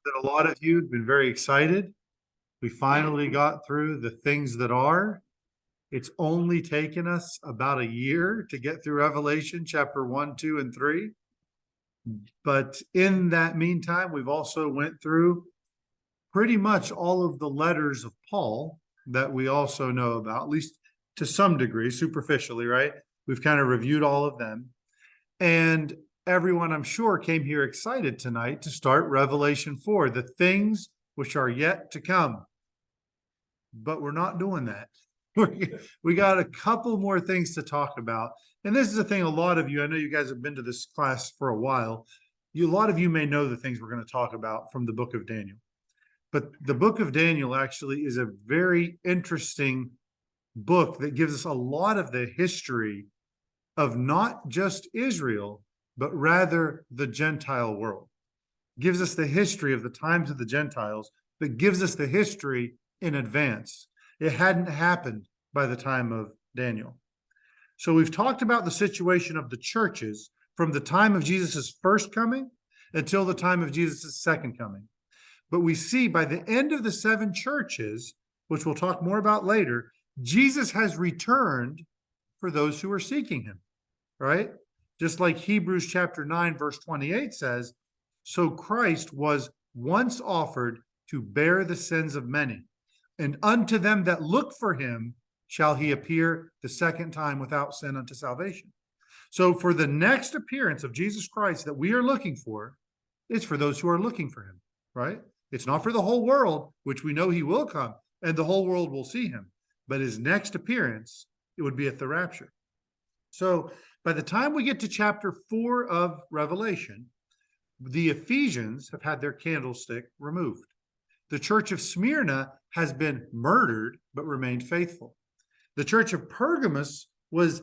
That a lot of you have been very excited. We finally got through the things that are. It's only taken us about a year to get through Revelation chapter 1, 2, and 3. But in that meantime, we've also went through pretty much all of the letters of Paul that we also know about, at least to some degree, superficially, right? We've kind of reviewed all of them. And everyone, I'm sure, came here excited tonight to start Revelation 4, the things which are yet to come. But we're not doing that. We got a couple more things to talk about. And this is the thing, a lot of you, I know you guys have been to this class for a while. A lot of you may know the things we're going to talk about from the book of Daniel. But the book of Daniel actually is a very interesting book that gives us a lot of the history of not just Israel, but rather the Gentile world. Gives us the history of the times of the Gentiles, but gives us the history in advance. It hadn't happened by the time of Daniel. So we've talked about the situation of the churches from the time of Jesus' first coming until the time of Jesus' second coming. But we see by the end of the seven churches, which we'll talk more about later, Jesus has returned for those who are seeking him, right? Just like Hebrews chapter 9, verse 28 says, so Christ was once offered to bear the sins of many, and unto them that look for him shall he appear the second time without sin unto salvation. So for the next appearance of Jesus Christ that we are looking for, it's for those who are looking for him, right? It's not for the whole world, which we know he will come, and the whole world will see him. But his next appearance, it would be at the rapture. So by the time we get to chapter 4 of Revelation, the Ephesians have had their candlestick removed. The church of Smyrna has been murdered, but remained faithful. The church of Pergamos was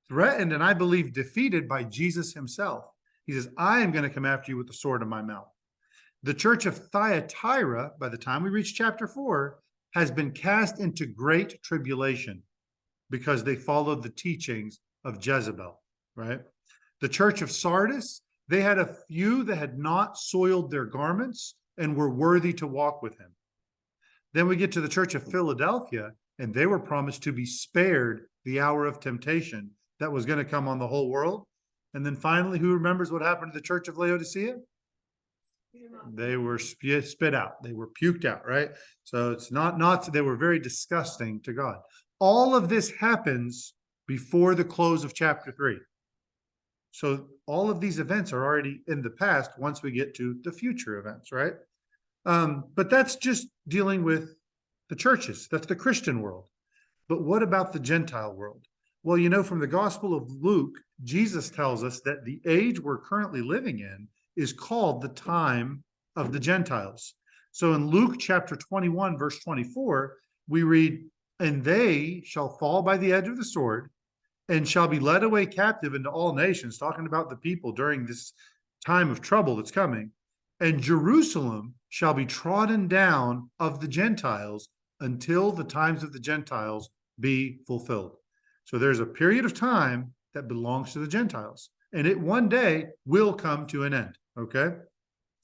threatened and I believe defeated by Jesus himself. He says, I am going to come after you with the sword in my mouth. The church of Thyatira, by the time we reach chapter 4, has been cast into great tribulation because they followed the teachings of Jezebel, right? The church of Sardis, they had a few that had not soiled their garments and were worthy to walk with him. Then we get to the church of Philadelphia, and they were promised to be spared the hour of temptation that was going to come on the whole world. And then finally, who remembers what happened to the church of Laodicea? They were spit out. They were puked out, right? So it's not, they were very disgusting to God. All of this happens before the close of chapter 3. So all of these events are already in the past once we get to the future events, right? But that's just dealing with the churches. That's the Christian world. But what about the Gentile world? Well, you know, from the Gospel of Luke, Jesus tells us that the age we're currently living in is called the time of the Gentiles. So in Luke chapter 21, verse 24, we read, and they shall fall by the edge of the sword and shall be led away captive into all nations, talking about the people during this time of trouble that's coming. And Jerusalem shall be trodden down of the Gentiles until the times of the Gentiles be fulfilled. So there's a period of time that belongs to the Gentiles, and it one day will come to an end, okay?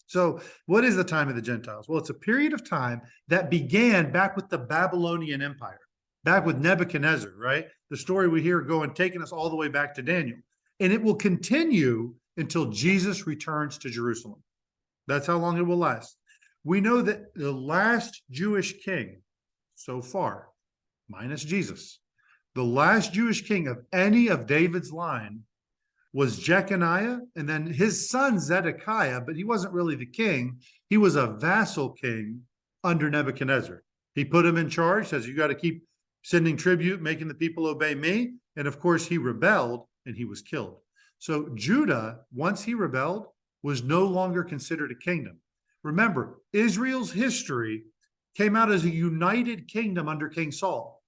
So what is the time of the Gentiles? Well, it's a period of time that began back with the Babylonian Empire, back with Nebuchadnezzar, right? The story we hear going, taking us all the way back to Daniel. And it will continue until Jesus returns to Jerusalem. That's how long it will last. We know that the last Jewish king so far, minus Jesus, the last Jewish king of any of David's line was Jeconiah, and then his son Zedekiah, but he wasn't really the king. He was a vassal king under Nebuchadnezzar. He put him in charge, says, you got to keep sending tribute, making the people obey me. And of course, he rebelled and he was killed. So Judah, once he rebelled, was no longer considered a kingdom. Remember, Israel's history came out as a united kingdom under King Saul.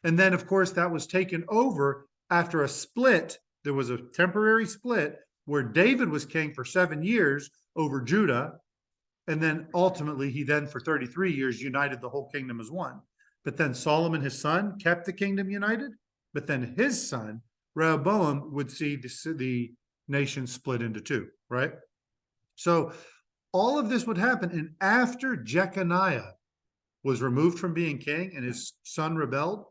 And then, of course, that was taken over after a split. There was a temporary split where David was king for 7 years over Judah. And then ultimately, he then for 33 years united the whole kingdom as one. But then Solomon, his son, kept the kingdom united. But then his son, Rehoboam, would see the nation split into two, right? So all of this would happen. And after Jeconiah was removed from being king and his son rebelled,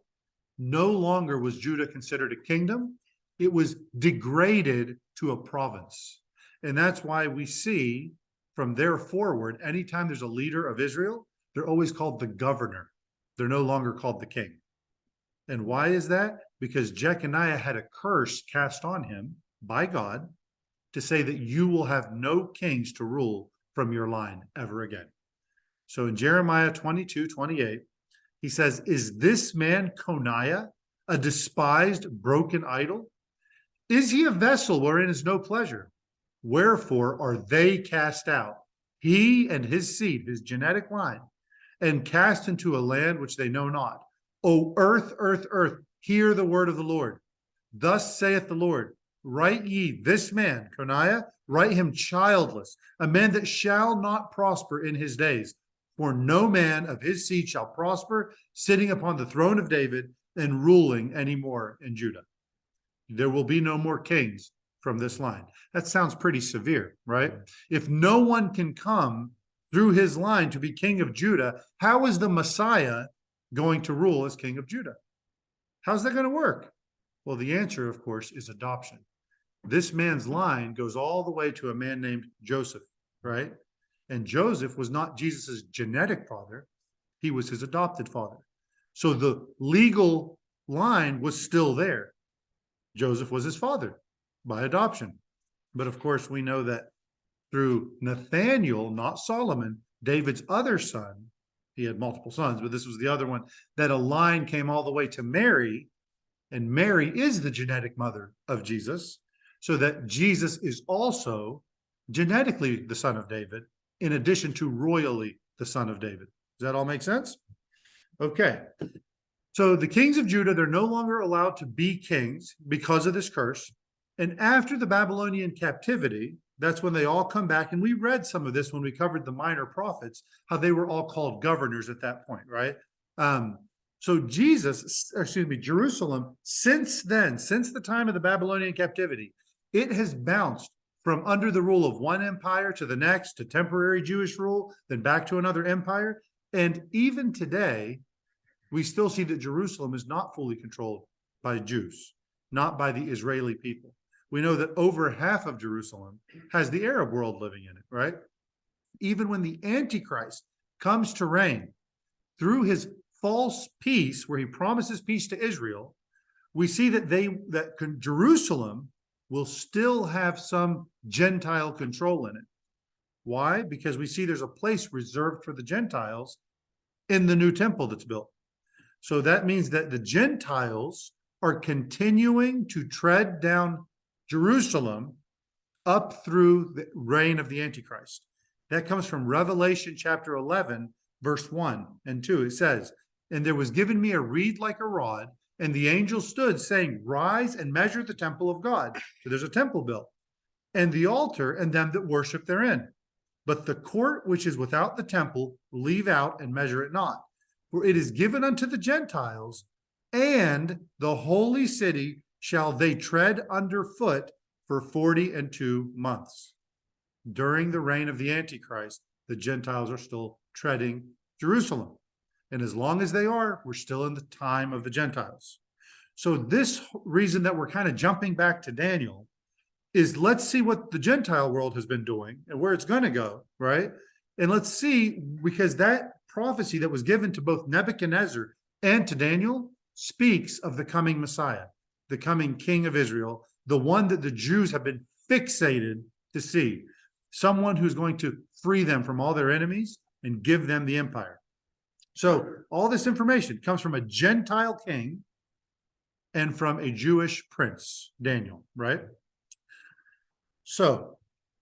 no longer was Judah considered a kingdom. It was degraded to a province. And that's why we see from there forward, anytime there's a leader of Israel, they're always called the governor. They're no longer called the king. And why is that? Because Jeconiah had a curse cast on him by God to say that you will have no kings to rule from your line ever again. So in Jeremiah 22:28, he says, is this man Coniah a despised, broken idol? Is he a vessel wherein is no pleasure? Wherefore are they cast out, he and his seed, his genetic line, and cast into a land which they know not? O earth, earth, earth, hear the word of the Lord. Thus saith the Lord, write ye this man, Coniah, write him childless, a man that shall not prosper in his days. For no man of his seed shall prosper, sitting upon the throne of David and ruling anymore in Judah. There will be no more kings from this line. That sounds pretty severe, right? If no one can come through his line to be king of Judah, how is the Messiah going to rule as king of Judah? How's that going to work? Well, the answer, of course, is adoption. This man's line goes all the way to a man named Joseph, right? And Joseph was not Jesus's genetic father. He was his adopted father. So the legal line was still there. Joseph was his father by adoption. But of course, we know that through Nathaniel, not Solomon, David's other son, he had multiple sons, but this was the other one, that a line came all the way to Mary, and Mary is the genetic mother of Jesus, so that Jesus is also genetically the son of David, in addition to royally the son of David. Does that all make sense? Okay. So the kings of Judah, they're no longer allowed to be kings because of this curse. And after the Babylonian captivity, that's when they all come back. And we read some of this when we covered the minor prophets, how they were all called governors at that point, right? So Jerusalem, since then, since the time of the Babylonian captivity, it has bounced from under the rule of one empire to the next, to temporary Jewish rule, then back to another empire. And even today, we still see that Jerusalem is not fully controlled by Jews, not by the Israeli people. We know that over half of Jerusalem has the Arab world living in it, right? Even when the Antichrist comes to reign through his false peace, where he promises peace to Israel, we see that Jerusalem will still have some Gentile control in it. Why? Because we see there's a place reserved for the Gentiles in the new temple that's built. So that means that the Gentiles are continuing to tread down Jerusalem up through the reign of the Antichrist. That comes from Revelation chapter 11, verse 1 and 2. It says, and there was given me a reed like a rod, and the angel stood, saying, rise and measure the temple of God. So there's a temple built, and the altar, and them that worship therein. But the court which is without the temple, leave out and measure it not. For it is given unto the Gentiles, and the holy city shall they tread under foot for 42 months. During the reign of the Antichrist, the Gentiles are still treading Jerusalem. And as long as they are, we're still in the time of the Gentiles. So this reason that we're kind of jumping back to Daniel is, let's see what the Gentile world has been doing and where it's going to go, right? And let's see, because that prophecy that was given to both Nebuchadnezzar and to Daniel speaks of the coming Messiah, the coming King of Israel, the one that the Jews have been fixated to see, someone who's going to free them from all their enemies and give them the empire. So all this information comes from a Gentile king and from a Jewish prince, Daniel, right? So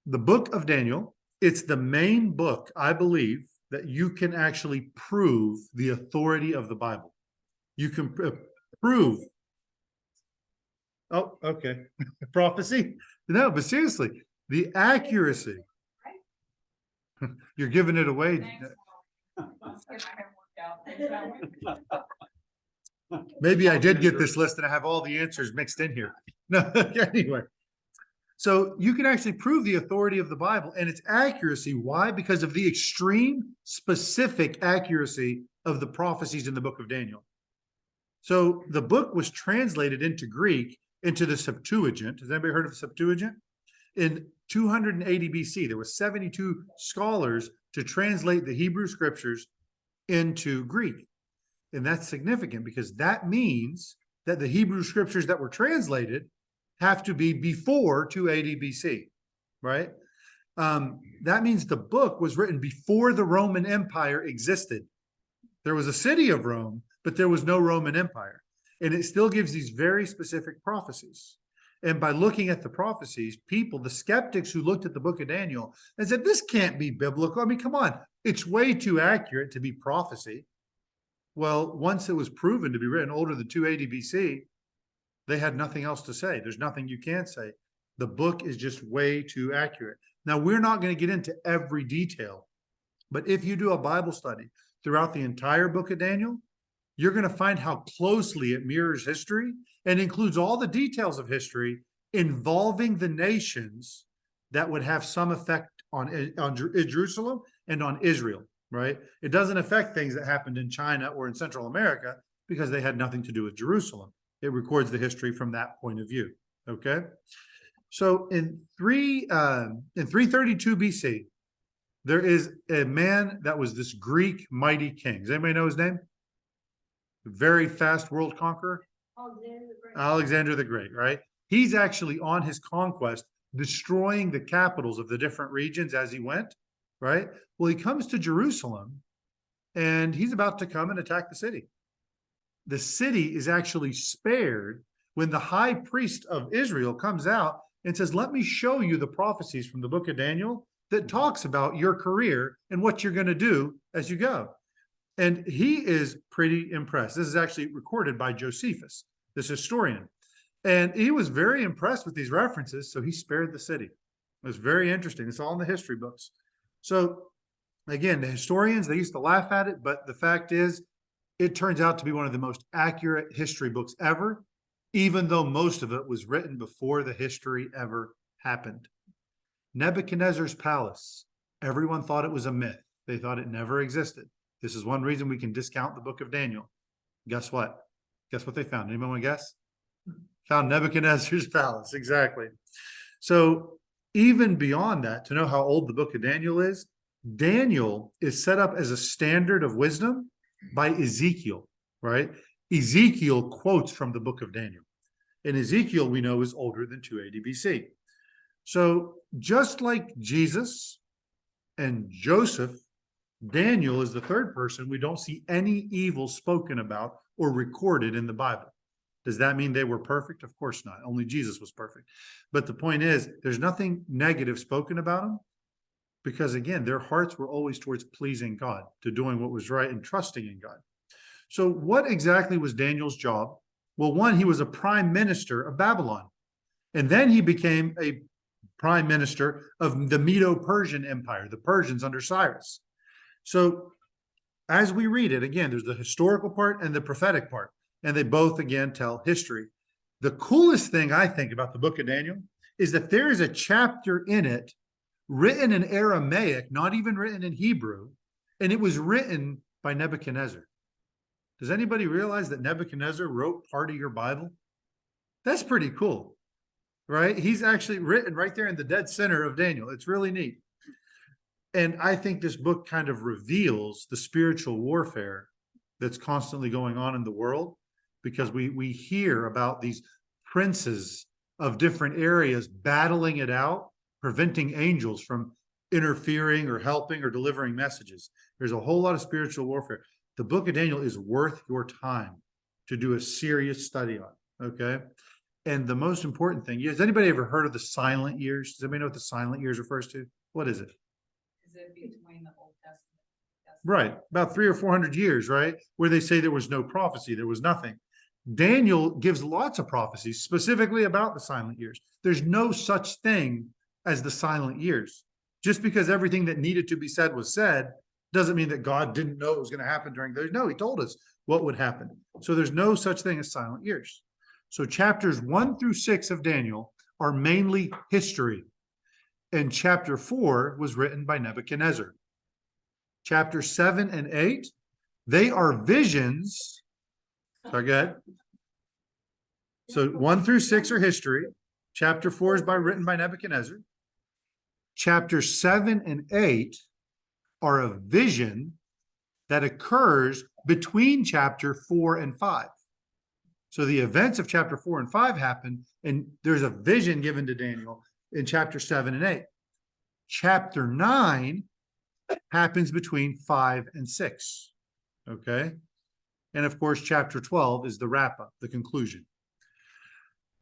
the book of Daniel, it's the main book, I believe, that you can actually prove the authority of the Bible. You can prove. Oh, okay. Prophecy? No, but seriously, the accuracy. You're giving it away. Maybe I did get this list and I have all the answers mixed in here. No, anyway. So you can actually prove the authority of the Bible and its accuracy. Why? Because of the extreme specific accuracy of the prophecies in the book of Daniel. So the book was translated into Greek, into the Septuagint. Has anybody heard of the Septuagint? In 280 BC, there were 72 scholars to translate the Hebrew scriptures into Greek. And that's significant because that means that the Hebrew scriptures that were translated have to be before 280 BC, right? That means the book was written before the Roman Empire existed. There was a city of Rome, but there was no Roman Empire. And it still gives these very specific prophecies. And by looking at the prophecies, people, the skeptics who looked at the book of Daniel and said, this can't be biblical. I mean, come on, it's way too accurate to be prophecy. Well, once it was proven to be written older than 280 BC, they had nothing else to say. There's nothing you can say. The book is just way too accurate. Now, we're not going to get into every detail, but if you do a Bible study throughout the entire book of Daniel, you're going to find how closely it mirrors history and includes all the details of history involving the nations that would have some effect on Jerusalem and on Israel, right? It doesn't affect things that happened in China or in Central America because they had nothing to do with Jerusalem. It records the history from that point of view, okay? So in 332 BC, there is a man that was this Greek mighty king. Does anybody know his name? Very fast world conqueror? Alexander the Great. Alexander the Great, right? He's actually on his conquest, destroying the capitals of the different regions as he went, right? Well, he comes to Jerusalem and he's about to come and attack the city. The city is actually spared when the high priest of Israel comes out and says, let me show you the prophecies from the book of Daniel that talks about your career and what you're going to do as you go. And he is pretty impressed. This is actually recorded by Josephus, this historian. And he was very impressed with these references, so he spared the city. It was very interesting. It's all in the history books. So again, the historians, they used to laugh at it, but the fact is, it turns out to be one of the most accurate history books ever, even though most of it was written before the history ever happened. Nebuchadnezzar's palace, everyone thought it was a myth. They thought it never existed. This is one reason we can discount the book of Daniel. Guess what? Guess what they found? Anyone want to guess? Found Nebuchadnezzar's palace, exactly. So even beyond that, to know how old the book of Daniel is set up as a standard of wisdom by Ezekiel, right? Ezekiel quotes from the book of Daniel. And Ezekiel, we know, is older than 280 BC. So just like Jesus and Joseph, Daniel is the third person we don't see any evil spoken about or recorded in the Bible. Does that mean they were perfect? Of course not. Only Jesus was perfect. But the point is, there's nothing negative spoken about them because, again, their hearts were always towards pleasing God, to doing what was right and trusting in God. So what exactly was Daniel's job? Well, one, he was a prime minister of Babylon. And then he became a prime minister of the Medo-Persian Empire, the Persians under Cyrus. So as we read it, again, there's the historical part and the prophetic part, and they both, again, tell history. The coolest thing I think about the book of Daniel is that there is a chapter in it written in Aramaic, not even written in Hebrew, and it was written by Nebuchadnezzar. Does anybody realize that Nebuchadnezzar wrote part of your Bible? That's pretty cool, right? He's actually written right there in the dead center of Daniel. It's really neat. And I think this book kind of reveals the spiritual warfare that's constantly going on in the world, because we hear about these princes of different areas battling it out, preventing angels from interfering or helping or delivering messages. There's a whole lot of spiritual warfare. The book of Daniel is worth your time to do a serious study on, okay? And the most important thing, has anybody ever heard of the silent years? Does anybody know what the silent years refers to? What is it? Is it between the Old Testament? Right, about 300 or 400 years, right? Where they say there was no prophecy, there was nothing. Daniel gives lots of prophecies specifically about the silent years. There's no such thing as the silent years. Just because everything that needed to be said was said, doesn't mean that God didn't know it was going to happen during those. No, he told us what would happen. So there's no such thing as silent years. So chapters 1 through 6 of Daniel are mainly history. And chapter 4 was written by Nebuchadnezzar. Chapter 7 and 8, they are visions. So good. So 1 through 6 are history. Chapter 4 is written by Nebuchadnezzar. Chapter 7 and 8 are a vision that occurs between chapter 4 and 5. So the events of chapter 4 and 5 happen, and there's a vision given to Daniel in chapter 7 and 8. Chapter 9 happens between 5 and 6. Okay. And of course, chapter 12 is the wrap up, the conclusion.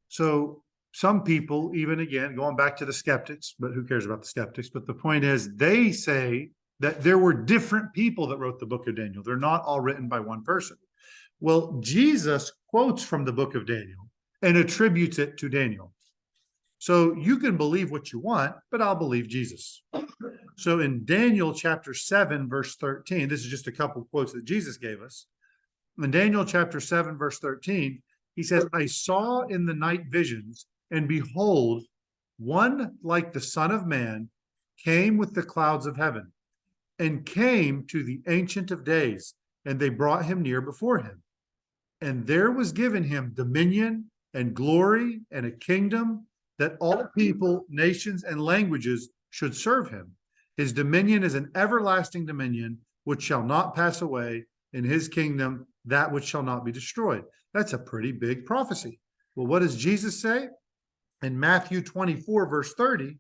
So some people, even again, going back to the skeptics, but who cares about the skeptics? But the point is, they say that there were different people that wrote the book of Daniel. They're not all written by one person. Well, Jesus quotes from the book of Daniel and attributes it to Daniel. So you can believe what you want, but I'll believe Jesus. So in Daniel chapter 7, verse 13, this is just a couple quotes that Jesus gave us. In Daniel chapter 7, verse 13, he says, I saw in the night visions, and behold, one like the Son of Man came with the clouds of heaven, and came to the Ancient of Days, and they brought him near before him. And there was given him dominion and glory and a kingdom, that all people, nations, and languages should serve him. His dominion is an everlasting dominion which shall not pass away, in his kingdom that which shall not be destroyed. That's a pretty big prophecy. Well, what does Jesus say? In Matthew 24, verse 30, it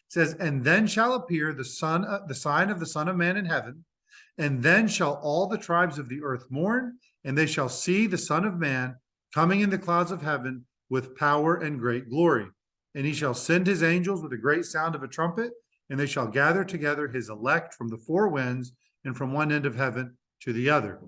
says, and then shall appear the sign of the Son of Man in heaven, and then shall all the tribes of the earth mourn, and they shall see the Son of Man coming in the clouds of heaven with power and great glory. And he shall send his angels with a great sound of a trumpet, and they shall gather together his elect from the four winds and from one end of heaven to the other.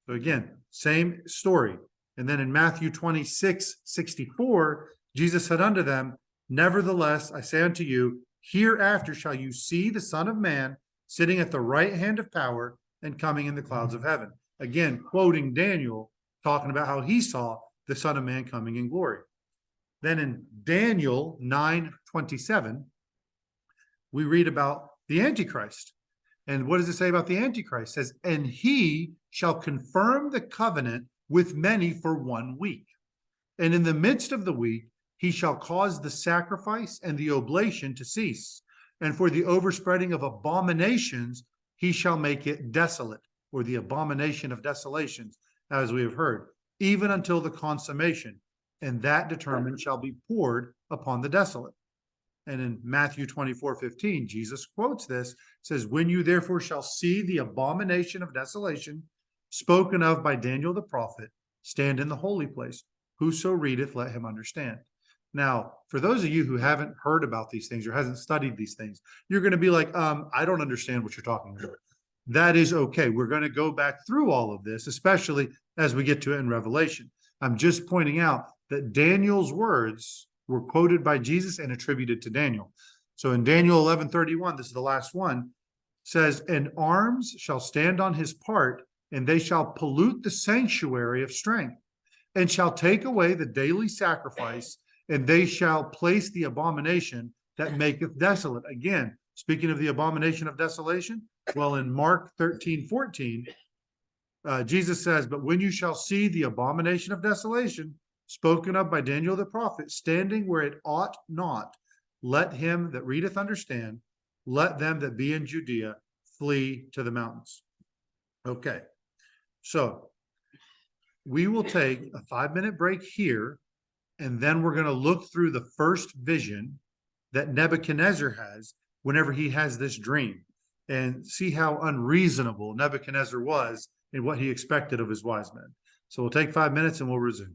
So again, same story. And then in Matthew 26, 64, Jesus said unto them, nevertheless, I say unto you, hereafter shall you see the Son of Man sitting at the right hand of power and coming in the clouds of heaven. Again, quoting Daniel, talking about how he saw the Son of Man coming in glory. Then in Daniel 9:27, we read about the Antichrist. And what does it say about the Antichrist? It says, and he shall confirm the covenant with many for 1 week. And in the midst of the week, he shall cause the sacrifice and the oblation to cease. And for the overspreading of abominations, he shall make it desolate, or the abomination of desolations, as we have heard, even until the consummation. And that determined shall be poured upon the desolate. And in Matthew 24:15, Jesus quotes this, says, when you therefore shall see the abomination of desolation spoken of by Daniel the prophet, stand in the holy place. Whoso readeth, let him understand. Now, for those of you who haven't heard about these things or hasn't studied these things, you're going to be like, I don't understand what you're talking about. That is okay. We're going to go back through all of this, especially as we get to it in Revelation. I'm just pointing out that Daniel's words were quoted by Jesus and attributed to Daniel. So in Daniel 11:31, this is the last one, says, and arms shall stand on his part, and they shall pollute the sanctuary of strength, and shall take away the daily sacrifice, and they shall place the abomination that maketh desolate. Again, speaking of the abomination of desolation, well, in Mark 13:14, Jesus says, but when you shall see the abomination of desolation spoken of by Daniel the prophet, standing where it ought not, let him that readeth understand, let them that be in Judea flee to the mountains. Okay, so we will take a 5-minute break here, and then we're going to look through the first vision that Nebuchadnezzar has whenever he has this dream, and see how unreasonable Nebuchadnezzar was in what he expected of his wise men. So we'll take 5 minutes and we'll resume.